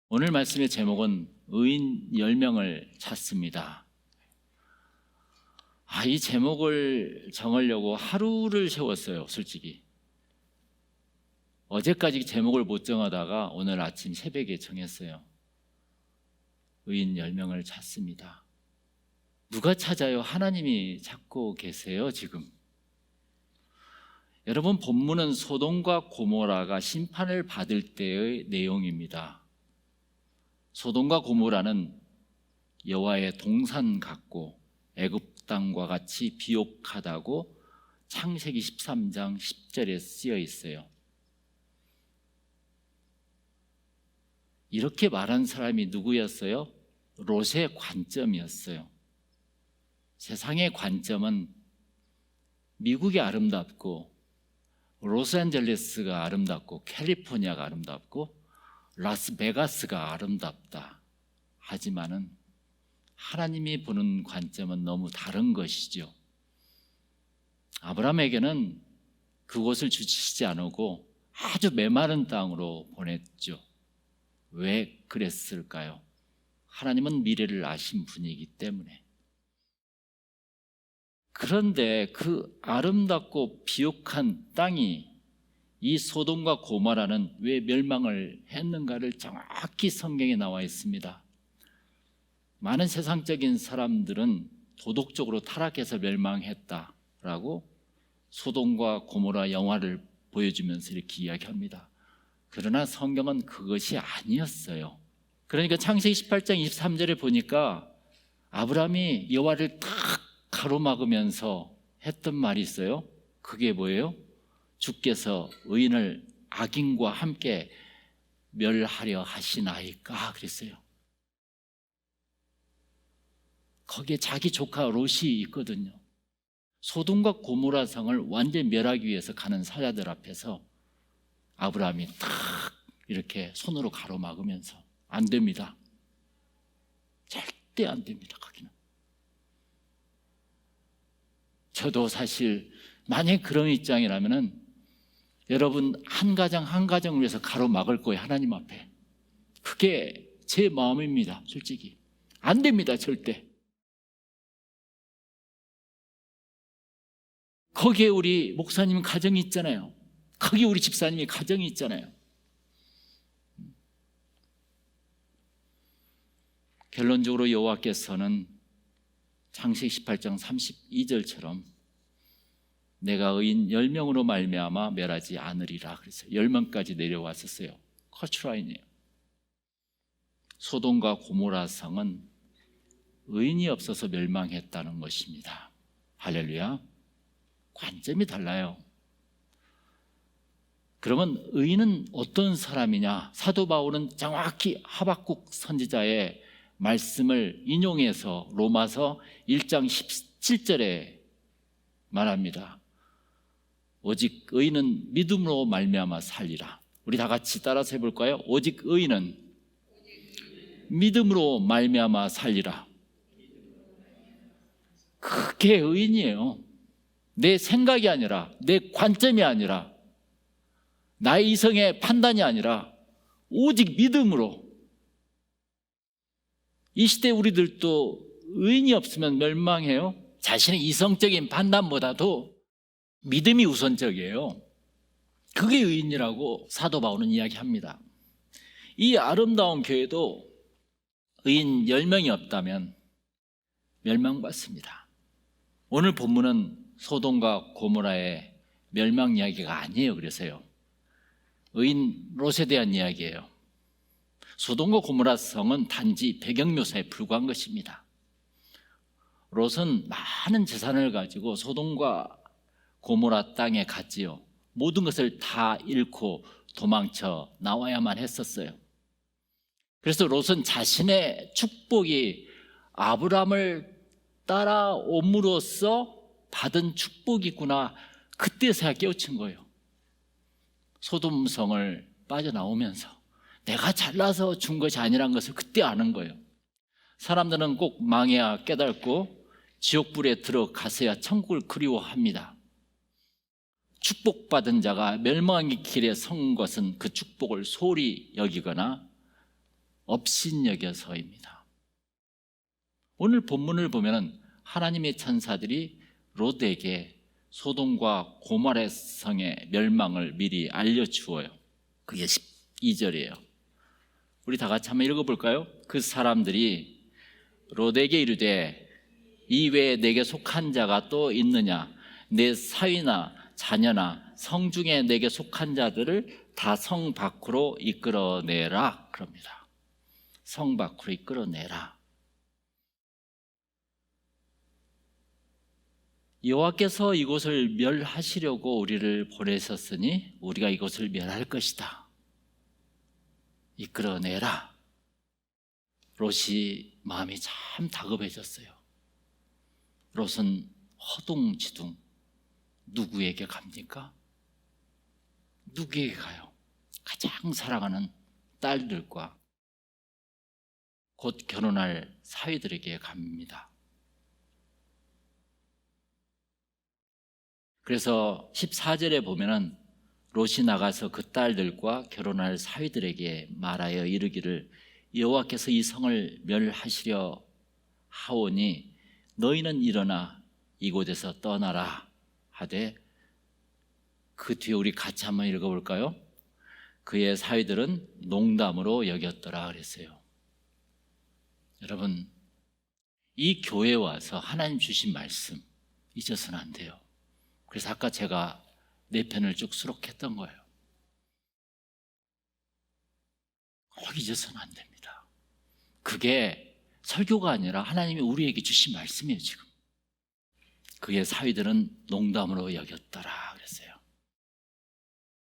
오늘 말씀의 제목은 의인 10명을 찾습니다. 이 제목을 정하려고 하루를 세웠어요, 솔직히. 어제까지 제목을 못 정하다가 오늘 아침 새벽에 정했어요. 의인 10명을 찾습니다. 누가 찾아요? 하나님이 찾고 계세요, 지금. 여러분, 본문은 소돔과 고모라가 심판을 받을 때의 내용입니다. 소돔과 고모라는 여호와의 동산 같고 애굽 땅과 같이 비옥하다고 창세기 13장 10절에 쓰여 있어요. 이렇게 말한 사람이 누구였어요? 롯의 관점이었어요. 세상의 관점은 미국이 아름답고 로스앤젤레스가 아름답고 캘리포니아가 아름답고 라스베가스가 아름답다. 하지만은 하나님이 보는 관점은 너무 다른 것이죠. 아브라함에게는 그곳을 주시지 않고 아주 메마른 땅으로 보냈죠. 왜 그랬을까요? 하나님은 미래를 아신 분이기 때문에. 그런데 그 아름답고 비옥한 땅이 이 소돔과 고모라는 왜 멸망을 했는가를 정확히 성경에 나와 있습니다. 많은 세상적인 사람들은 도덕적으로 타락해서 멸망했다라고 소돔과 고모라 영화를 보여주면서 이렇게 이야기합니다. 그러나 성경은 그것이 아니었어요. 그러니까 창세기 18장 23절에 보니까 아브라함이 여호와를 탁 가로막으면서 했던 말이 있어요. 그게 뭐예요? 주께서 의인을 악인과 함께 멸하려 하시나이까 그랬어요. 거기에 자기 조카 롯이 있거든요. 소돔과 고모라 성을 완전히 멸하기 위해서 가는 사자들 앞에서 아브라함이 탁 이렇게 손으로 가로막으면서 안 됩니다. 절대 안 됩니다. 거기는. 저도 사실 만약 그런 입장이라면은 여러분 한 가정 한 가정을 위해서 가로막을 거예요. 하나님 앞에. 그게 제 마음입니다. 솔직히 안 됩니다. 절대. 거기에 우리 목사님 가정이 있잖아요. 거기 우리 집사님이 가정이 있잖아요. 결론적으로 여호와께서는 창세기 18장 32절처럼 내가 의인 10명으로 말미암아 멸하지 않으리라 그랬어요. 10명까지 내려왔었어요. 커트라인이에요. 소돔과 고모라 성은 의인이 없어서 멸망했다는 것입니다. 할렐루야. 관점이 달라요. 그러면 의인은 어떤 사람이냐? 사도 바울은 정확히 하박국 선지자의 말씀을 인용해서 로마서 1장 17절에 말합니다. 오직 의인은 믿음으로 말미암아 살리라. 우리 다 같이 따라서 해볼까요? 오직 의인은 믿음으로 말미암아 살리라. 그게 의인이에요. 내 생각이 아니라, 내 관점이 아니라, 나의 이성의 판단이 아니라 오직 믿음으로. 이 시대 우리들도 의인이 없으면 멸망해요. 자신의 이성적인 판단보다도 믿음이 우선적이에요. 그게 의인이라고 사도 바울은 이야기합니다. 이 아름다운 교회도 의인 10명이 없다면 멸망받습니다. 오늘 본문은 소돔과 고모라의 멸망 이야기가 아니에요. 그래서요. 의인 롯에 대한 이야기예요. 소돔과 고모라 성은 단지 배경묘사에 불과한 것입니다. 롯은 많은 재산을 가지고 소돔과 고모라 땅에 갔지요. 모든 것을 다 잃고 도망쳐 나와야만 했었어요. 그래서 롯은 자신의 축복이 아브라함을 따라옴으로써 받은 축복이구나, 그때서야 깨우친 거예요. 소돔성을 빠져나오면서 내가 잘나서 준 것이 아니란 것을 그때 아는 거예요. 사람들은 꼭 망해야 깨닫고 지옥불에 들어가서야 천국을 그리워합니다. 축복받은 자가 멸망의 길에 선 것은 그 축복을 소홀히 여기거나 업신여겨서입니다. 오늘 본문을 보면 하나님의 천사들이 롯에게 소돔과 고모라 성의 멸망을 미리 알려주어요. 그게 12절이에요. 우리 다 같이 한번 읽어볼까요? 그 사람들이 롯에게 이르되 이 외에 내게 속한 자가 또 있느냐? 내 사위나 자녀나 성 중에 내게 속한 자들을 다 성 밖으로 이끌어내라 그럽니다. 성 밖으로 이끌어내라. 여호와께서 이곳을 멸하시려고 우리를 보내셨으니 우리가 이곳을 멸할 것이다. 이끌어내라. 롯이 마음이 참 다급해졌어요. 롯은 허둥지둥 누구에게 갑니까? 누구에게 가요? 가장 사랑하는 딸들과 곧 결혼할 사위들에게 갑니다. 그래서 14절에 보면은 롯이 나가서 그 딸들과 결혼할 사위들에게 말하여 이르기를 여호와께서 이 성을 멸하시려 하오니 너희는 일어나 이곳에서 떠나라 하되 그 뒤에 우리 같이 한번 읽어볼까요? 그의 사위들은 농담으로 여겼더라 그랬어요. 여러분, 이 교회에 와서 하나님 주신 말씀 잊어서는 안 돼요. 그래서 아까 제가 네 편을 쭉 수록했던 거예요. 꼭 잊어서는 안 됩니다. 그게 설교가 아니라 하나님이 우리에게 주신 말씀이에요. 지금 그의 사위들은 농담으로 여겼더라 그랬어요.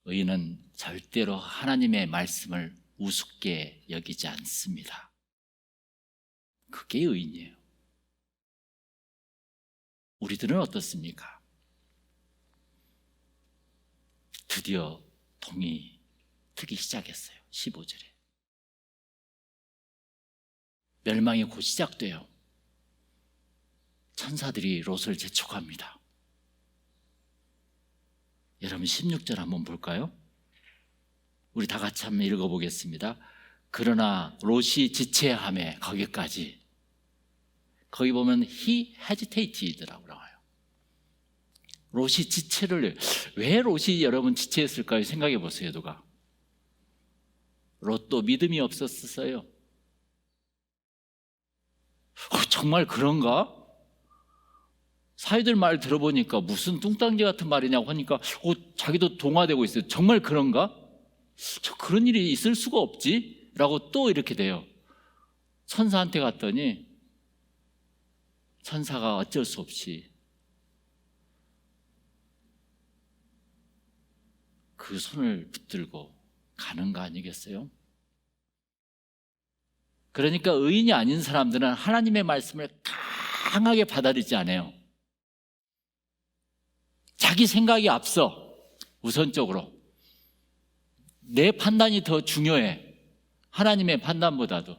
의인은 절대로 하나님의 말씀을 우습게 여기지 않습니다. 그게 의인이에요. 우리들은 어떻습니까? 드디어 동이 트기 시작했어요. 15절에 멸망이 곧 시작돼요. 천사들이 롯을 재촉합니다. 여러분 16절 한번 볼까요? 우리 다 같이 한번 읽어보겠습니다. 그러나 롯이 지체하며 거기까지. 거기 보면 he hesitated라고 나와요. 롯이 지체를, 왜 롯이 여러분 지체했을까요? 생각해 보세요. 누가? 롯도 믿음이 없었어요. 정말 그런가? 사위들 말 들어보니까 무슨 뚱딴지 같은 말이냐고 하니까 자기도 동화되고 있어요. 정말 그런가? 저 그런 일이 있을 수가 없지? 라고 또 이렇게 돼요. 천사한테 갔더니 천사가 어쩔 수 없이 그 손을 붙들고 가는 거 아니겠어요? 그러니까 의인이 아닌 사람들은 하나님의 말씀을 강하게 받아들이지 않아요. 자기 생각이 앞서 우선적으로 내 판단이 더 중요해. 하나님의 판단보다도.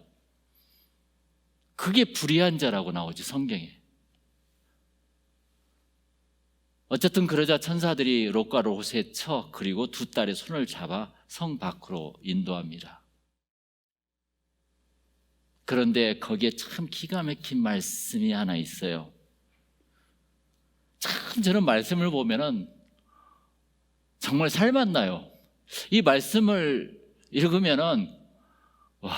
그게 불의한 자라고 나오지 성경에. 어쨌든 그러자 천사들이 롯과 롯의 처 그리고 두 딸의 손을 잡아 성 밖으로 인도합니다. 그런데 거기에 참 기가 막힌 말씀이 하나 있어요. 참 저는 말씀을 보면은 정말 살맛 나요. 이 말씀을 읽으면은 와,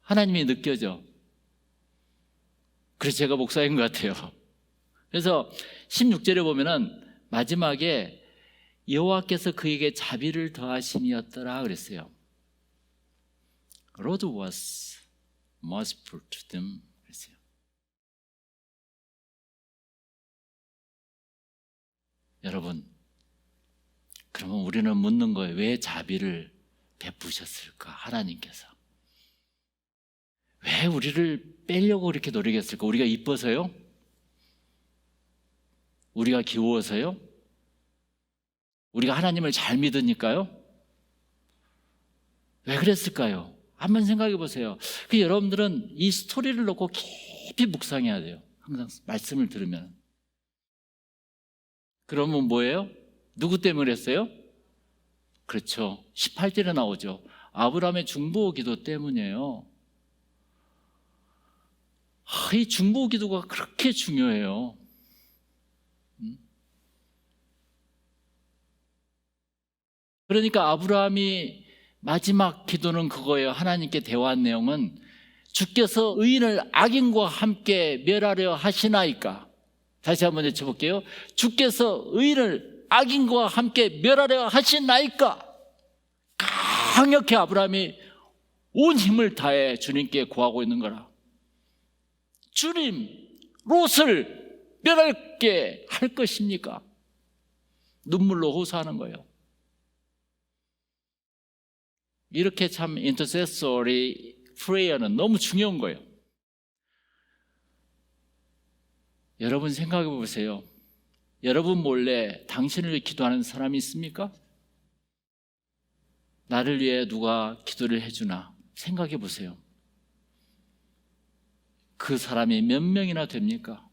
하나님이 느껴져. 그래서 제가 목사인 것 같아요. 그래서 16절에 보면은 마지막에 여호와께서 그에게 자비를 더하심이었더라 그랬어요. Lord was merciful to them 그랬어요. 여러분, 그러면 우리는 묻는 거예요. 왜 자비를 베푸셨을까? 하나님께서 왜 우리를 빼려고 그렇게 노력했을까? 우리가 이뻐서요? 우리가 귀여워서요? 우리가 하나님을 잘 믿으니까요? 왜 그랬을까요? 한번 생각해 보세요. 여러분들은 이 스토리를 놓고 깊이 묵상해야 돼요. 항상 말씀을 들으면. 그러면 뭐예요? 누구 때문에 그랬어요? 그렇죠. 18절에 나오죠. 아브라함의 중보 기도 때문이에요. 이 중보 기도가 그렇게 중요해요. 그러니까 아브라함이 마지막 기도는 그거예요. 하나님께 대화한 내용은 주께서 의인을 악인과 함께 멸하려 하시나이까? 다시 한번 여쭤볼게요. 주께서 의인을 악인과 함께 멸하려 하시나이까? 강력히 아브라함이 온 힘을 다해 주님께 구하고 있는 거라. 주님, 롯을 멸하게 할 것입니까? 눈물로 호소하는 거예요. 이렇게 참 인터세서리 프레이어는 너무 중요한 거예요. 여러분 생각해 보세요. 여러분 몰래 당신을 위해 기도하는 사람이 있습니까? 나를 위해 누가 기도를 해주나 생각해 보세요. 그 사람이 몇 명이나 됩니까?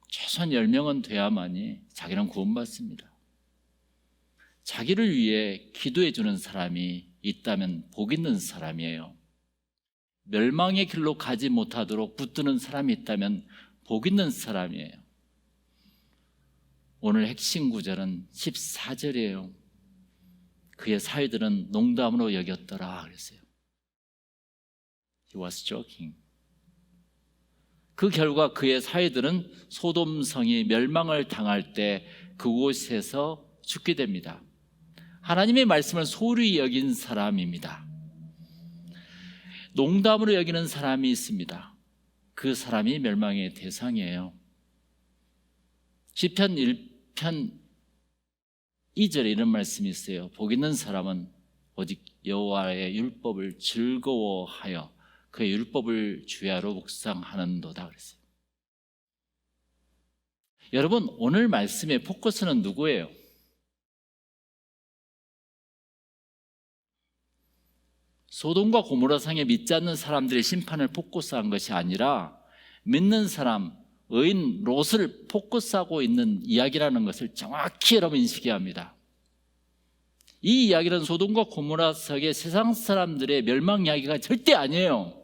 최소한 10명은 돼야만이 자기는 구원받습니다. 자기를 위해 기도해 주는 사람이 있다면 복 있는 사람이에요. 멸망의 길로 가지 못하도록 붙드는 사람이 있다면 복 있는 사람이에요. 오늘 핵심 구절은 14절이에요. 그의 사위들은 농담으로 여겼더라 그랬어요. He was joking. 그 결과 그의 사위들은 소돔성이 멸망을 당할 때 그곳에서 죽게 됩니다. 하나님의 말씀을 소홀히 여긴 사람입니다. 농담으로 여기는 사람이 있습니다. 그 사람이 멸망의 대상이에요. 시편 1편 2절에 이런 말씀이 있어요. 복 있는 사람은 오직 여호와의 율법을 즐거워하여 그의 율법을 주야로 묵상하는도다 그랬어요. 여러분, 오늘 말씀의 포커스는 누구예요? 소돔과 고모라 상에 믿지 않는 사람들의 심판을 포커스한 것이 아니라 믿는 사람, 의인 롯을 포커스하고 있는 이야기라는 것을 정확히 여러분 인식해야 합니다. 이 이야기는 소돔과 고모라 성의 세상 사람들의 멸망 이야기가 절대 아니에요.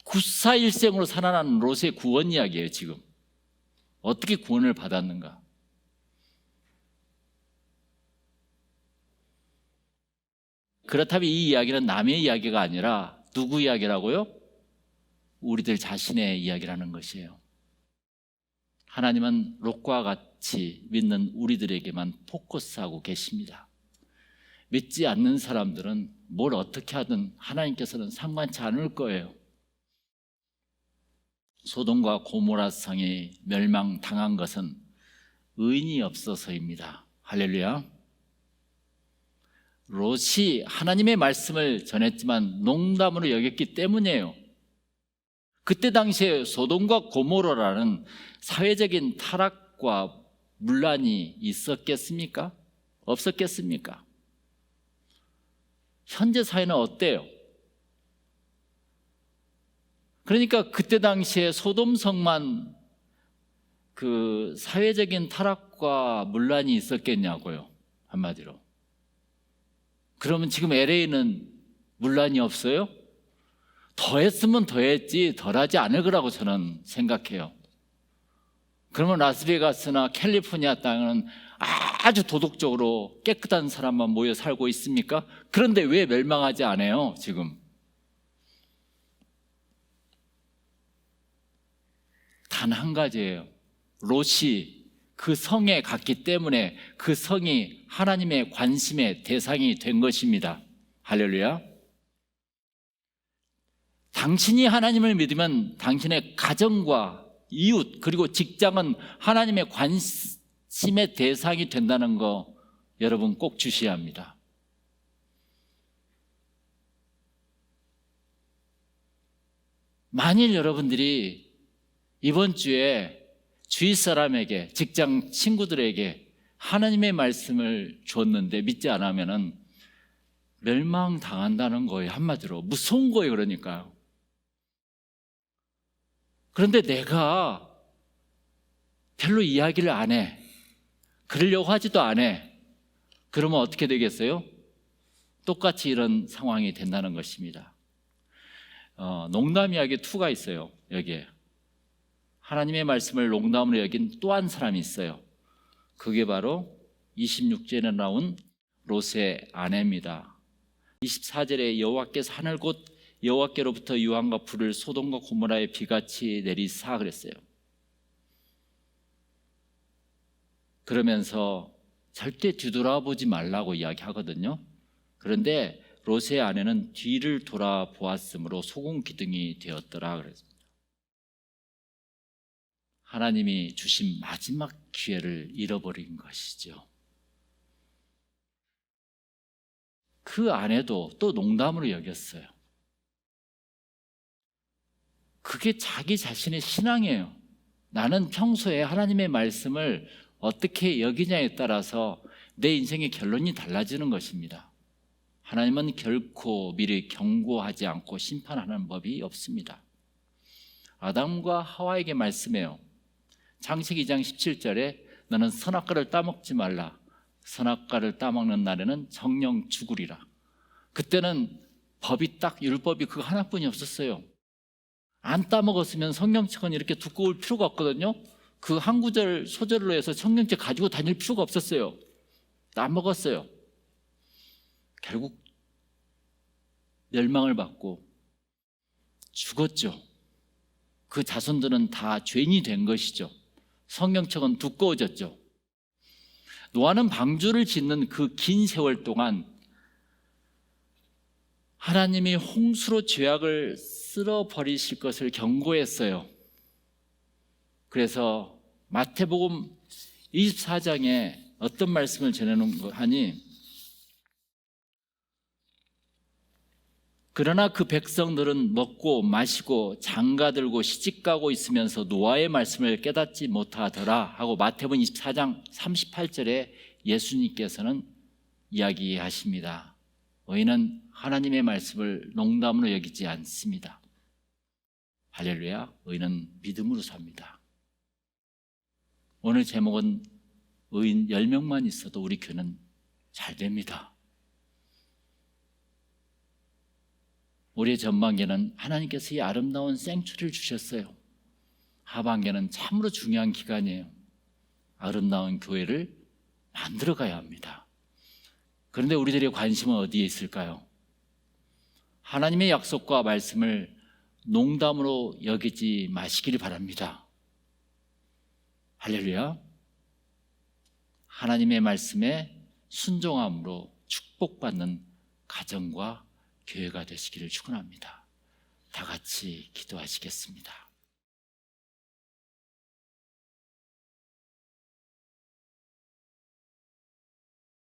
구사일생으로 살아난 롯의 구원 이야기예요. 지금 어떻게 구원을 받았는가. 그렇다면 이 이야기는 남의 이야기가 아니라 누구 이야기라고요? 우리들 자신의 이야기라는 것이에요. 하나님은 롯과 같이 믿는 우리들에게만 포커스하고 계십니다. 믿지 않는 사람들은 뭘 어떻게 하든 하나님께서는 상관치 않을 거예요. 소돔과 고모라 성이 멸망당한 것은 의인이 없어서입니다. 할렐루야. 롯이 하나님의 말씀을 전했지만 농담으로 여겼기 때문이에요. 그때 당시에 소돔과 고모라라는 사회적인 타락과 문란이 있었겠습니까? 없었겠습니까? 현재 사회는 어때요? 그러니까 그때 당시에 소돔성만 그 사회적인 타락과 문란이 있었겠냐고요. 한마디로. 그러면 지금 LA는 문란이 없어요? 더했으면 더했지 덜하지 않을 거라고 저는 생각해요. 그러면 라스베가스나 캘리포니아 땅은 아주 도덕적으로 깨끗한 사람만 모여 살고 있습니까? 그런데 왜 멸망하지 않아요, 지금? 단 한 가지예요. 롯이 그 성에 갔기 때문에 그 성이 하나님의 관심의 대상이 된 것입니다. 할렐루야. 당신이 하나님을 믿으면 당신의 가정과 이웃 그리고 직장은 하나님의 관심의 대상이 된다는 거 여러분 꼭 주셔야 합니다. 만일 여러분들이 이번 주에 주위 사람에게, 직장 친구들에게 하나님의 말씀을 줬는데 믿지 않으면 멸망당한다는 거예요. 한마디로 무서운 거예요. 그러니까요. 그런데 내가 별로 이야기를 안 해. 그러려고 하지도 안 해. 그러면 어떻게 되겠어요? 똑같이 이런 상황이 된다는 것입니다. 농담 이야기 2가 있어요. 여기에 하나님의 말씀을 농담으로 여긴 또 한 사람이 있어요. 그게 바로 26절에 나온 롯의 아내입니다. 24절에 여호와께서 하늘 곧 여호와께로부터 유황과 불을 소돔과 고모라에 비같이 내리사 그랬어요. 그러면서 절대 뒤돌아보지 말라고 이야기하거든요. 그런데 롯의 아내는 뒤를 돌아보았으므로 소금 기둥이 되었더라 그랬습니다. 하나님이 주신 마지막 기회를 잃어버린 것이죠. 그 아내도 또 농담으로 여겼어요. 그게 자기 자신의 신앙이에요. 나는 평소에 하나님의 말씀을 어떻게 여기냐에 따라서 내 인생의 결론이 달라지는 것입니다. 하나님은 결코 미리 경고하지 않고 심판하는 법이 없습니다. 아담과 하와에게 말씀해요. 창세기 2장 17절에 너는 선악과를 따먹지 말라. 선악과를 따먹는 날에는 정령 죽으리라. 그때는 법이 딱 율법이 그 하나뿐이 없었어요. 안 따먹었으면 성경책은 이렇게 두꺼울 필요가 없거든요. 그 한 구절 소절로 해서 성경책 가지고 다닐 필요가 없었어요. 따먹었어요. 결국 멸망을 받고 죽었죠. 그 자손들은 다 죄인이 된 것이죠. 성경책은 두꺼워졌죠. 노아는 방주를 짓는 그 긴 세월 동안 하나님이 홍수로 죄악을 쓸어버리실 것을 경고했어요. 그래서 마태복음 24장에 어떤 말씀을 전해놓은 거 하니, 그러나 그 백성들은 먹고 마시고 장가들고 시집가고 있으면서 노아의 말씀을 깨닫지 못하더라 하고 마태복음 24장 38절에 예수님께서는 이야기하십니다. 의인은 하나님의 말씀을 농담으로 여기지 않습니다. 할렐루야. 의인은 믿음으로 삽니다. 오늘 제목은 의인 10명만 있어도 우리 교회는 잘 됩니다. 우리의 전반기는 하나님께서 이 아름다운 생추리를 주셨어요. 하반기는 참으로 중요한 기간이에요. 아름다운 교회를 만들어 가야 합니다. 그런데 우리들의 관심은 어디에 있을까요? 하나님의 약속과 말씀을 농담으로 여기지 마시기를 바랍니다. 할렐루야. 하나님의 말씀에 순종함으로 축복받는 가정과 교회가 되시기를 축원합니다. 다 같이 기도하시겠습니다.